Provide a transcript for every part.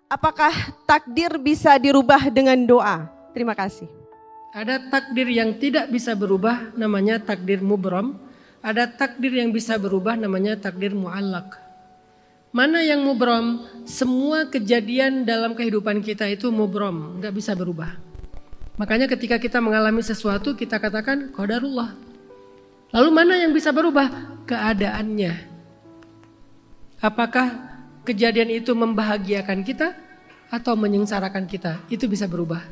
apakah takdir bisa dirubah dengan doa? Terima kasih. Ada takdir yang tidak bisa berubah, namanya takdir mubram. Ada takdir yang bisa berubah, namanya takdir mu'allaq. Mana yang mubram? Semua kejadian dalam kehidupan kita itu mubram, nggak bisa berubah. Makanya ketika kita mengalami sesuatu, kita katakan qadarullah. Lalu mana yang bisa berubah? Keadaannya. Apakah kejadian itu membahagiakan kita atau menyengsarakan kita? Itu bisa berubah.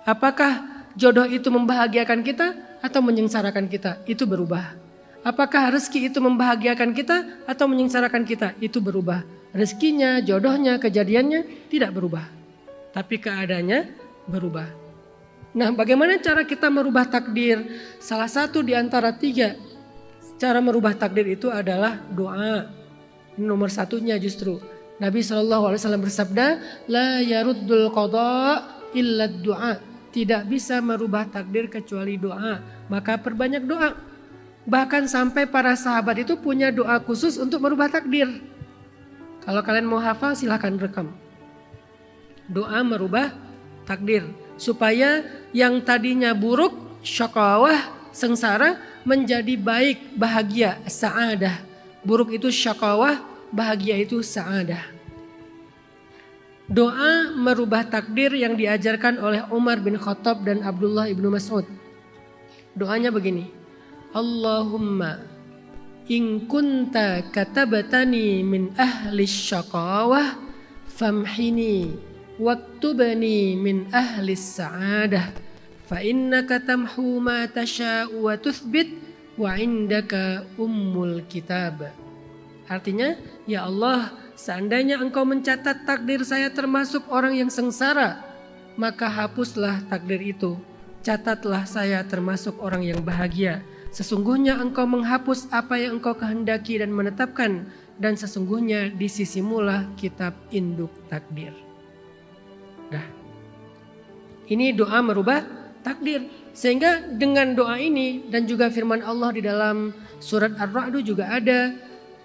Apakah jodoh itu membahagiakan kita atau menyengsarakan kita? Itu berubah. Apakah rezeki itu membahagiakan kita atau menyengsarakan kita? Itu berubah. Rezekinya, jodohnya, kejadiannya tidak berubah. Tapi keadaannya berubah. Nah, bagaimana cara kita merubah takdir? Salah satu di antara 3 cara merubah takdir itu adalah doa. Ini nomor satunya justru. Nabi SAW bersabda, la yaruddul qada illa doa. Tidak bisa merubah takdir kecuali doa. Maka perbanyak doa. Bahkan sampai para sahabat itu punya doa khusus untuk merubah takdir. Kalau kalian mau hafal silahkan rekam. Doa merubah takdir. Supaya yang tadinya buruk, syakawah, sengsara menjadi baik, bahagia, sa'adah. Buruk itu syakawah, bahagia itu sa'adah. Doa merubah takdir yang diajarkan oleh Umar bin Khattab dan Abdullah ibnu Mas'ud. Doanya begini. Allahumma in kunta katabatani min ahli syaqawah famhini waktubani min ahli sa'adah fa innaka tamhu ma tasha'u wa tuthbit wa indaka ummul kitab. Artinya, ya Allah, seandainya engkau mencatat takdir saya termasuk orang yang sengsara, maka hapuslah takdir itu. Catatlah saya termasuk orang yang bahagia. Sesungguhnya engkau menghapus apa yang engkau kehendaki dan menetapkan. Dan sesungguhnya di sisimulah kitab induk takdir. Dah. Ini doa merubah takdir. Sehingga dengan doa ini dan juga firman Allah di dalam surat Ar-Ra'd juga ada.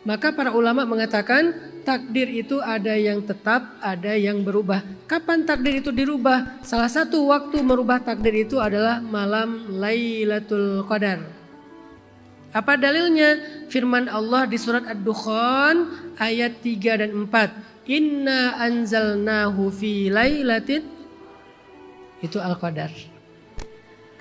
Maka para ulama mengatakan takdir itu ada yang tetap, ada yang berubah. Kapan takdir itu dirubah? Salah satu waktu merubah takdir itu adalah malam Lailatul Qadar. Apa dalilnya? Firman Allah di surat Ad-Dukhan ayat 3 dan 4. Inna anzalnahu fi lailatin. Itu Al-Qadar.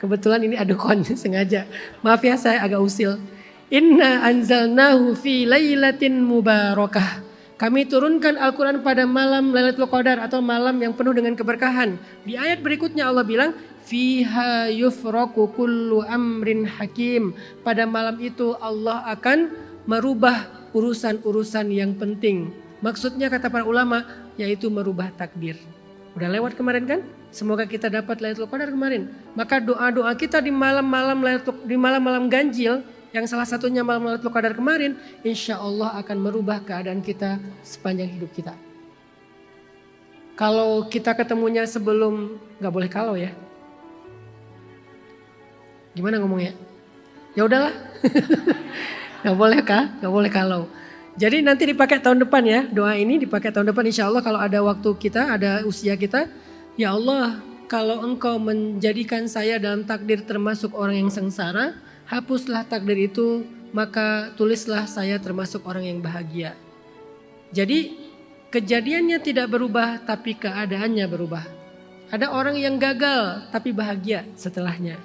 Kebetulan ini Ad-Dukhan sengaja. Maaf ya saya agak usil. Inna anzalnahu fi lailatin mubarakah. Kami turunkan Al-Quran pada malam Lailatul Qadar atau malam yang penuh dengan keberkahan. Di ayat berikutnya Allah bilang, fiha yufraku kullu amrin hakim. Pada malam itu Allah akan merubah urusan-urusan yang penting. Maksudnya kata para ulama, yaitu merubah takdir. Udah lewat kemarin kan? Semoga kita dapat Lailatul Qadar kemarin. Maka doa-doa kita di malam-malam ganjil, yang salah satunya malam Lailatul Qadar kemarin, insya Allah akan merubah keadaan kita sepanjang hidup kita. Kalau kita ketemunya sebelum, gak boleh kalau ya. Gimana ngomongnya? Ya udahlah, gak boleh kah? Gak boleh kalau. Jadi nanti dipakai tahun depan ya, doa ini dipakai tahun depan insya Allah kalau ada waktu kita, ada usia kita. Ya Allah, kalau engkau menjadikan saya dalam takdir termasuk orang yang sengsara, hapuslah takdir itu, maka tulislah saya termasuk orang yang bahagia. Jadi kejadiannya tidak berubah tapi keadaannya berubah. Ada orang yang gagal tapi bahagia setelahnya.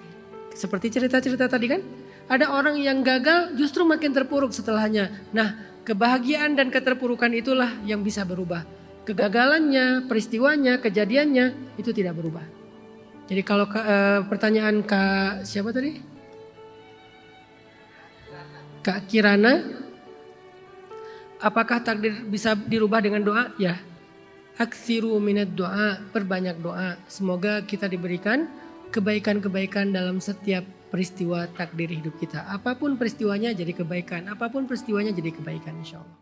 Seperti cerita-cerita tadi kan? Ada orang yang gagal justru makin terpuruk setelahnya. Nah, kebahagiaan dan keterpurukan itulah yang bisa berubah. Kegagalannya, peristiwanya, kejadiannya itu tidak berubah. Jadi kalau pertanyaan Kak siapa tadi? Kak Kirana, apakah takdir bisa dirubah dengan doa? Ya, aksiru minad doa, perbanyak doa. Semoga kita diberikan kebaikan-kebaikan dalam setiap peristiwa takdir hidup kita. Apapun peristiwanya jadi kebaikan, apapun peristiwanya jadi kebaikan insya Allah.